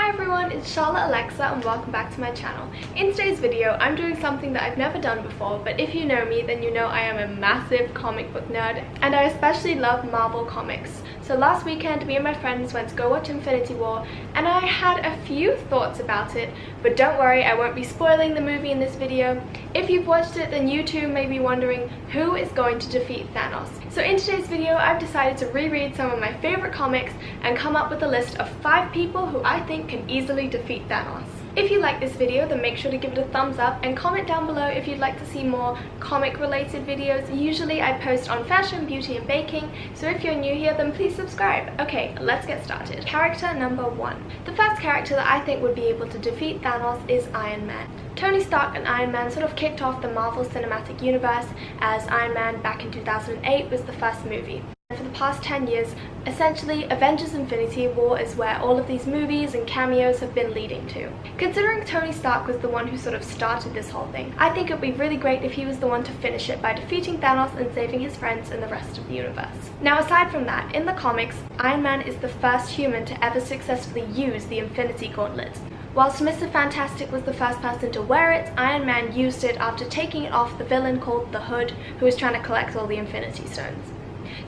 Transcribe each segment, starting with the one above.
Hi everyone, it's Charlotte Alexa and welcome back to my channel. In today's video, I'm doing something that I've never done before, but if you know me, then you know I am a massive comic book nerd, and I especially love Marvel comics. So last weekend, me and my friends went to go watch Infinity War, and I had a few thoughts about it, but don't worry, I won't be spoiling the movie in this video. If you've watched it, then you too may be wondering who is going to defeat Thanos. So in today's video, I've decided to reread some of my favorite comics and come up with a list of 5 people who I think can easily defeat Thanos. If you like this video, then make sure to give it a thumbs up and comment down below if you'd like to see more comic related videos. Usually I post on fashion, beauty and baking, so if you're new here then please subscribe. Okay, let's get started. Character number 1. The first character that I think would be able to defeat Thanos is Iron Man. Tony Stark and Iron Man sort of kicked off the Marvel Cinematic Universe, as Iron Man back in 2008 was the first movie. For the past 10 years, essentially, Avengers Infinity War is where all of these movies and cameos have been leading to. Considering Tony Stark was the one who sort of started this whole thing, I think it would be really great if he was the one to finish it by defeating Thanos and saving his friends and the rest of the universe. Now aside from that, in the comics, Iron Man is the first human to ever successfully use the Infinity Gauntlet. Whilst Mr. Fantastic was the first person to wear it, Iron Man used it after taking it off the villain called the Hood, who was trying to collect all the Infinity Stones.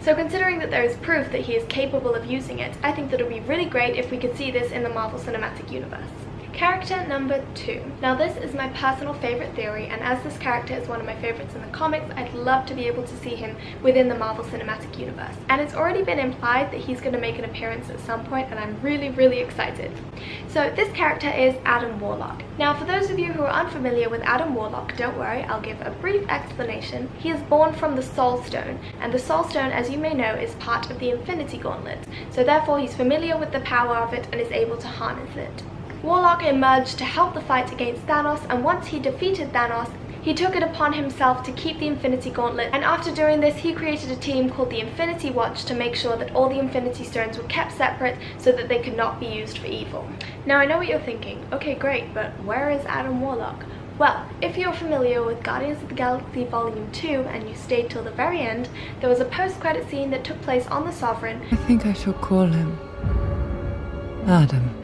So considering that there is proof that he is capable of using it, I think that it would be really great if we could see this in the Marvel Cinematic Universe. Character number 2. Now this is my personal favorite theory, and as this character is one of my favorites in the comics, I'd love to be able to see him within the Marvel Cinematic Universe. And it's already been implied that he's going to make an appearance at some point, and I'm really excited. So this character is Adam Warlock. Now for those of you who are unfamiliar with Adam Warlock, don't worry, I'll give a brief explanation. He is born from the Soul Stone, and the Soul Stone, as you may know, is part of the Infinity Gauntlet. So therefore he's familiar with the power of it and is able to harness it. Warlock emerged to help the fight against Thanos, and once he defeated Thanos, he took it upon himself to keep the Infinity Gauntlet, and after doing this he created a team called the Infinity Watch to make sure that all the Infinity Stones were kept separate so that they could not be used for evil. Now I know what you're thinking, okay great, but where is Adam Warlock? Well, if you're familiar with Guardians of the Galaxy Volume 2 and you stayed till the very end, there was a post-credit scene that took place on the Sovereign. I think I shall call him Adam.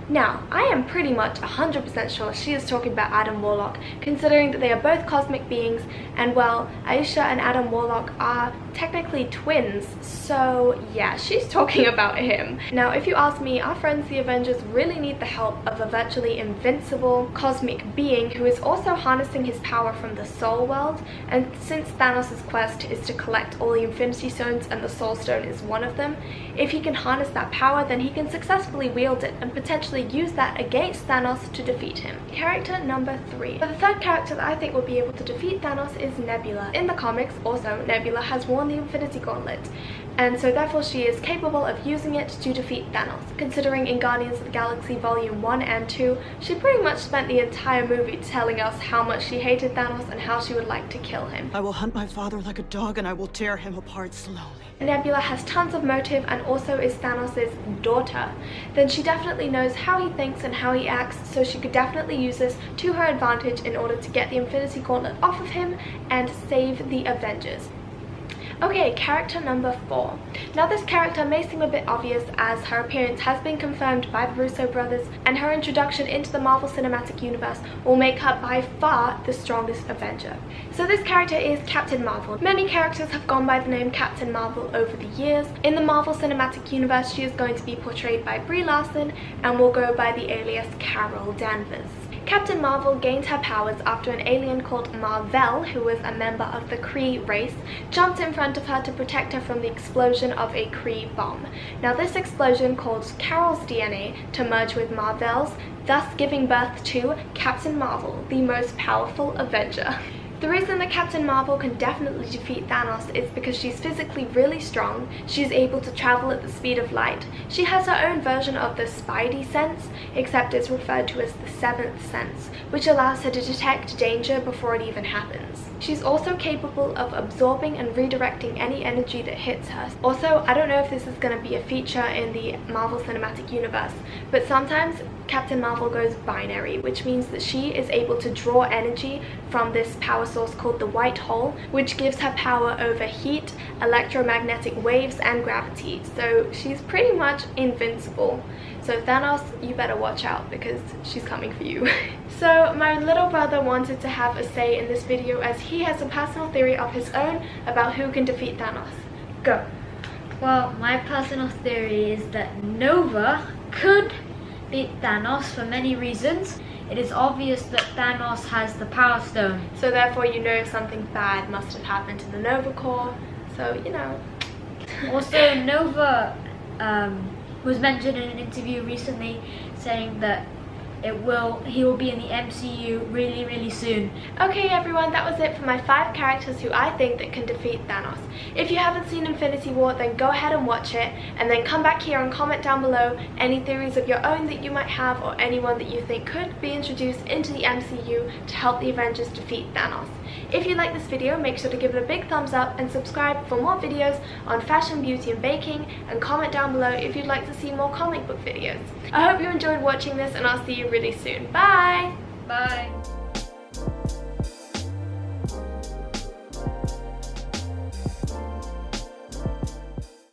Now, I am pretty much 100% sure she is talking about Adam Warlock, considering that they are both cosmic beings, and well, Aisha and Adam Warlock are technically twins, so yeah, she's talking about him. Now, if you ask me, our friends the Avengers really need the help of a virtually invincible cosmic being who is also harnessing his power from the Soul World, and since Thanos' quest is to collect all the Infinity Stones and the Soul Stone is one of them, if he can harness that power, then he can successfully wield it and potentially use that against Thanos to defeat him. Character number 3. The third character that I think will be able to defeat Thanos is Nebula. In the comics, also, Nebula has worn the Infinity Gauntlet, and so therefore she is capable of using it to defeat Thanos. Considering in Guardians of the Galaxy Volume 1 and 2, she pretty much spent the entire movie telling us how much she hated Thanos and how she would like to kill him. I will hunt my father like a dog and I will tear him apart slowly. Nebula has tons of motive and also is Thanos' daughter. Then she definitely knows how he thinks and how he acts, so she could definitely use this to her advantage in order to get the Infinity Gauntlet off of him and save the Avengers. Okay, character number 4. Now this character may seem a bit obvious as her appearance has been confirmed by the Russo brothers, and her introduction into the Marvel Cinematic Universe will make her by far the strongest Avenger. So this character is Captain Marvel. Many characters have gone by the name Captain Marvel over the years. In the Marvel Cinematic Universe, she is going to be portrayed by Brie Larson and will go by the alias Carol Danvers. Captain Marvel gained her powers after an alien called Mar-Vell, who was a member of the Kree race, jumped in front of her to protect her from the explosion of a Kree bomb. Now this explosion caused Carol's DNA to merge with Mar-Vell's, thus giving birth to Captain Marvel, the most powerful Avenger. The reason that Captain Marvel can definitely defeat Thanos is because she's physically really strong, she's able to travel at the speed of light, she has her own version of the Spidey sense, except it's referred to as the 7th sense, which allows her to detect danger before it even happens. She's also capable of absorbing and redirecting any energy that hits her. Also, I don't know if this is going to be a feature in the Marvel Cinematic Universe, but sometimes Captain Marvel goes binary, which means that she is able to draw energy from this power source called the white hole, which gives her power over heat, electromagnetic waves, and gravity. So she's pretty much invincible. So Thanos, you better watch out because she's coming for you. So my little brother wanted to have a say in this video as he has a personal theory of his own about who can defeat Thanos. Go. Well, my personal theory is that Nova could beat Thanos for many reasons. It is obvious that Thanos has the Power Stone. So therefore you know something bad must have happened to the Nova Corps. So, you know. Also, Nova was mentioned in an interview recently saying that he will be in the MCU really soon. Okay everyone, that was it for my 5 characters who I think that can defeat Thanos. If you haven't seen Infinity War, then go ahead and watch it, and then come back here and comment down below any theories of your own that you might have, or anyone that you think could be introduced into the MCU to help the Avengers defeat Thanos. If you like this video, make sure to give it a big thumbs up and subscribe for more videos on fashion, beauty and baking, and comment down below if you'd like to see more comic book videos. I hope you enjoyed watching this, and I'll see you really soon. Bye! Bye!